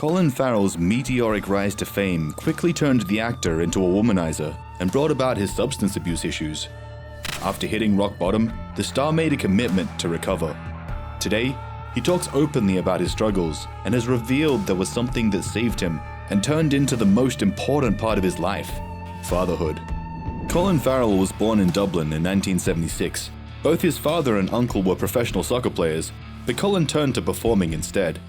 Colin Farrell's meteoric rise to fame quickly turned the actor into a womanizer and brought about his substance abuse issues. After hitting rock bottom, the star made a commitment to recover. Today, he talks openly about his struggles and has revealed there was something that saved him and turned into the most important part of his life: fatherhood. Colin Farrell was born in Dublin in 1976. Both his father and uncle were professional soccer players, but Colin turned to performing instead.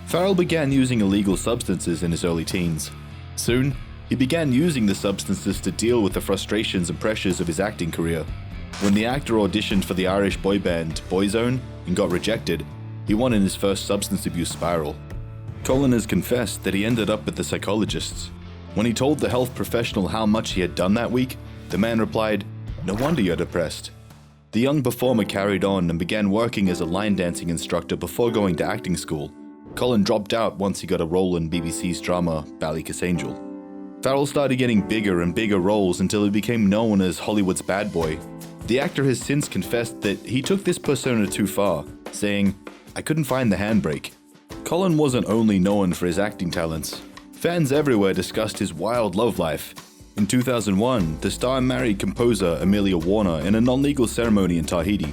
Farrell began using illegal substances in his early teens. Soon, he began using the substances to deal with the frustrations and pressures of his acting career. When the actor auditioned for the Irish boy band Boyzone and got rejected, he went in his first substance abuse spiral. Colin has confessed that he ended up with the psychologists. When he told the health professional how much he had done that week, the man replied, "No wonder you're depressed." The young performer carried on and began working as a line dancing instructor before going to acting school. Colin dropped out once he got a role in BBC's drama Ballycasangel. Farrell started getting bigger and bigger roles until he became known as Hollywood's bad boy. The actor has since confessed that he took this persona too far, saying, "I couldn't find the handbrake." Colin wasn't only known for his acting talents. Fans everywhere discussed his wild love life. In 2001, the star married composer Amelia Warner in a non-legal ceremony in Tahiti.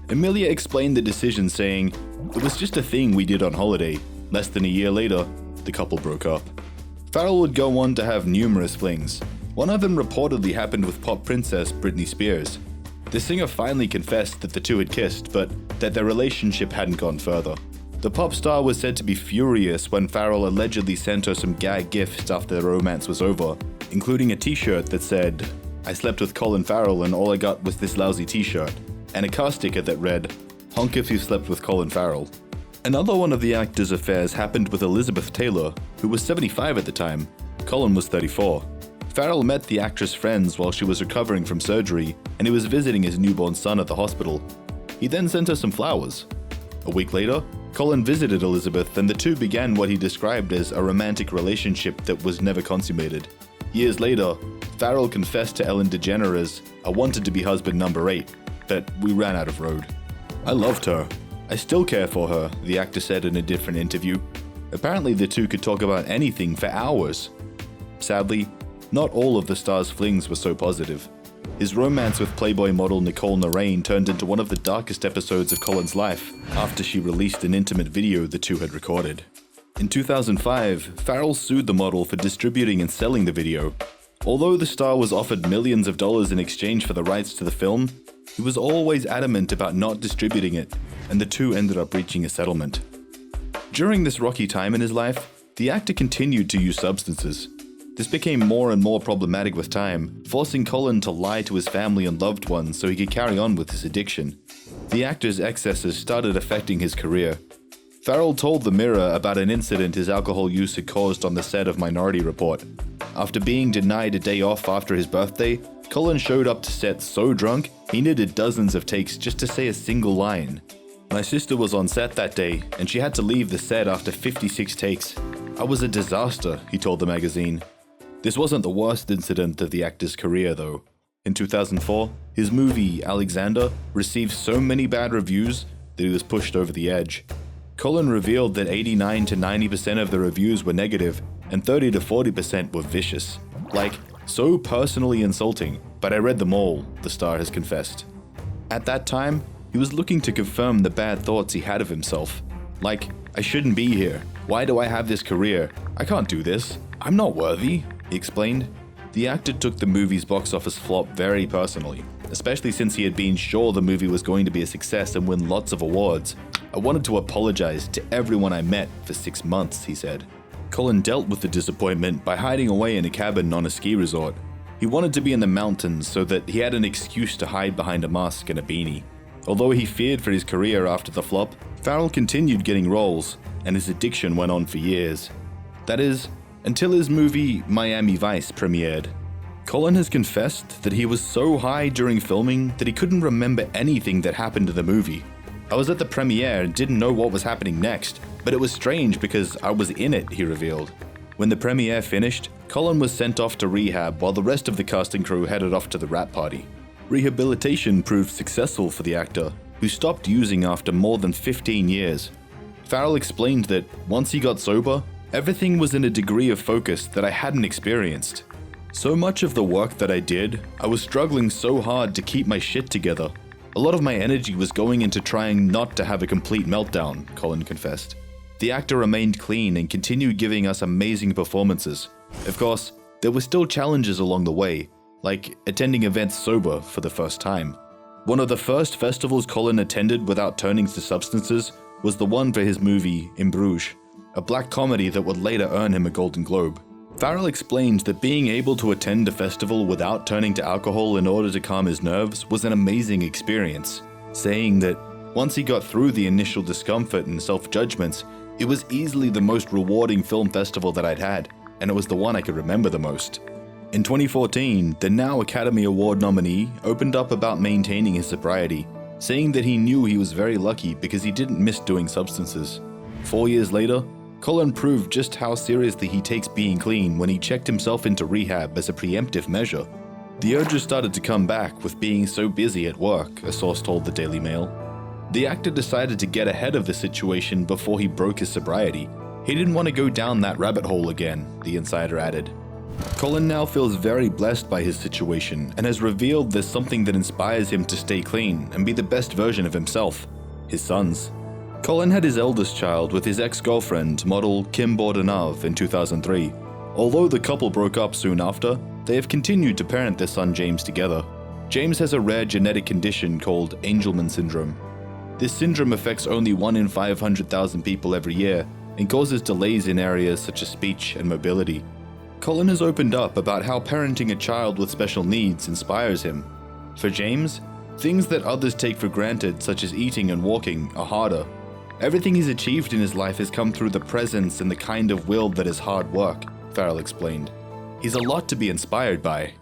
Amelia explained the decision, saying, "It was just a thing we did on holiday." Less than a year later, the couple broke up. Farrell would go on to have numerous flings. One of them reportedly happened with pop princess Britney Spears. The singer finally confessed that the two had kissed, but that their relationship hadn't gone further. The pop star was said to be furious when Farrell allegedly sent her some gag gifts after the romance was over, including a t-shirt that said, "I slept with Colin Farrell and all I got was this lousy t-shirt," and a car sticker that read, "Honk if you slept with Colin Farrell." Another one of the actor's affairs happened with Elizabeth Taylor, who was 75 at the time. Colin was 34. Farrell met the actress' friends while she was recovering from surgery, and he was visiting his newborn son at the hospital. He then sent her some flowers. A week later, Colin visited Elizabeth and the two began what he described as a romantic relationship that was never consummated. Years later, Farrell confessed to Ellen DeGeneres, "I wanted to be husband number 8, but we ran out of road. I loved her. I still care for her," the actor said in a different interview. Apparently the two could talk about anything for hours. Sadly, not all of the star's flings were so positive. His romance with Playboy model Nicole Narain turned into one of the darkest episodes of Colin's life after she released an intimate video the two had recorded. In 2005, Farrell sued the model for distributing and selling the video. Although the star was offered millions of dollars in exchange for the rights to the film, he was always adamant about not distributing it, and the two ended up reaching a settlement. During this rocky time in his life, the actor continued to use substances. This became more and more problematic with time, forcing Colin to lie to his family and loved ones so he could carry on with his addiction. The actor's excesses started affecting his career. Farrell told The Mirror about an incident his alcohol use had caused on the set of Minority Report. After being denied a day off after his birthday, Colin showed up to set so drunk, he needed dozens of takes just to say a single line. "My sister was on set that day, and she had to leave the set after 56 takes. I was a disaster," he told the magazine. This wasn't the worst incident of the actor's career, though. In 2004, his movie Alexander received so many bad reviews that he was pushed over the edge. Colin revealed that 89 to 90% of the reviews were negative, and 30 to 40% were vicious. Like, so personally insulting, but I read them all, the star has confessed. At that time, he was looking to confirm the bad thoughts he had of himself. Like, "I shouldn't be here. Why do I have this career? I can't do this. I'm not worthy," he explained. The actor took the movie's box office flop very personally, especially since he had been sure the movie was going to be a success and win lots of awards. "I wanted to apologize to everyone I met for 6 months," he said. Colin dealt with the disappointment by hiding away in a cabin on a ski resort. He wanted to be in the mountains so that he had an excuse to hide behind a mask and a beanie. Although he feared for his career after the flop, Farrell continued getting roles, and his addiction went on for years. That is, until his movie Miami Vice premiered. Colin has confessed that he was so high during filming that he couldn't remember anything that happened in the movie. "I was at the premiere and didn't know what was happening next, but it was strange because I was in it," he revealed. When the premiere finished, Colin was sent off to rehab while the rest of the cast and crew headed off to the wrap party. Rehabilitation proved successful for the actor, who stopped using after more than 15 years. Farrell explained that once he got sober, Everything was in a degree of focus that I hadn't experienced. So much of the work that I did, I was struggling so hard to keep my shit together. A lot of my energy was going into trying not to have a complete meltdown, Colin confessed. The actor remained clean and continued giving us amazing performances. Of course, there were still challenges along the way, like attending events sober for the first time. One of the first festivals Colin attended without turning to substances was the one for his movie In Bruges, a black comedy that would later earn him a Golden Globe. Farrell explained that being able to attend a festival without turning to alcohol in order to calm his nerves was an amazing experience, saying that once he got through the initial discomfort and self-judgments, it was easily the most rewarding film festival that I'd had, and it was the one I could remember the most. In 2014, the now Academy Award nominee opened up about maintaining his sobriety, saying that he knew he was very lucky because he didn't miss doing substances. 4 years later, Colin proved just how seriously he takes being clean when he checked himself into rehab as a preemptive measure. The urges started to come back with being so busy at work, a source told the Daily Mail. The actor decided to get ahead of the situation before he broke his sobriety. He didn't want to go down that rabbit hole again, the insider added. Colin now feels very blessed by his situation and has revealed there's something that inspires him to stay clean and be the best version of himself, his sons. Colin had his eldest child with his ex-girlfriend, model Kim Bordenave, in 2003. Although the couple broke up soon after, they have continued to parent their son James together. James has a rare genetic condition called Angelman syndrome. This syndrome affects only 1 in 500,000 people every year and causes delays in areas such as speech and mobility. Colin has opened up about how parenting a child with special needs inspires him. For James, things that others take for granted, such as eating and walking, are harder. Everything he's achieved in his life has come through the presence and the kind of will that is hard work, Farrell explained. He's a lot to be inspired by.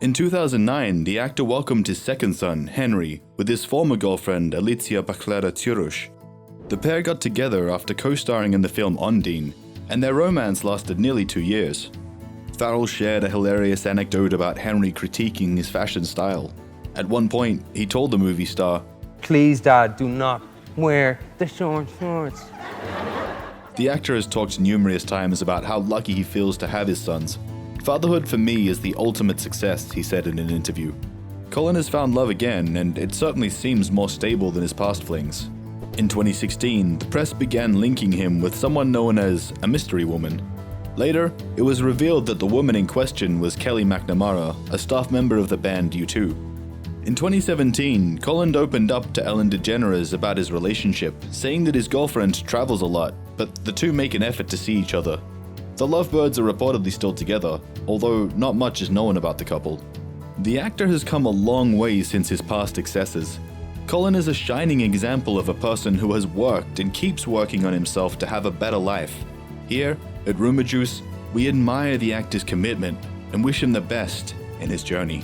In 2009, the actor welcomed his second son, Henry, with his former girlfriend, Alicia Bachlera-Turush. The pair got together after co-starring in the film Ondine, and their romance lasted nearly 2 years. Farrell shared a hilarious anecdote about Henry critiquing his fashion style. At one point, he told the movie star, "Please, Dad, do not wear the short shorts." The actor has talked numerous times about how lucky he feels to have his sons. "Fatherhood for me is the ultimate success," he said in an interview. Colin has found love again, and it certainly seems more stable than his past flings. In 2016, the press began linking him with someone known as a mystery woman. Later, it was revealed that the woman in question was Kelly McNamara, a staff member of the band U2. In 2017, Colin opened up to Ellen DeGeneres about his relationship, saying that his girlfriend travels a lot, but the two make an effort to see each other. The lovebirds are reportedly still together, although not much is known about the couple. The actor has come a long way since his past excesses. Colin is a shining example of a person who has worked and keeps working on himself to have a better life. Here, at Rumour Juice, we admire the actor's commitment and wish him the best in his journey.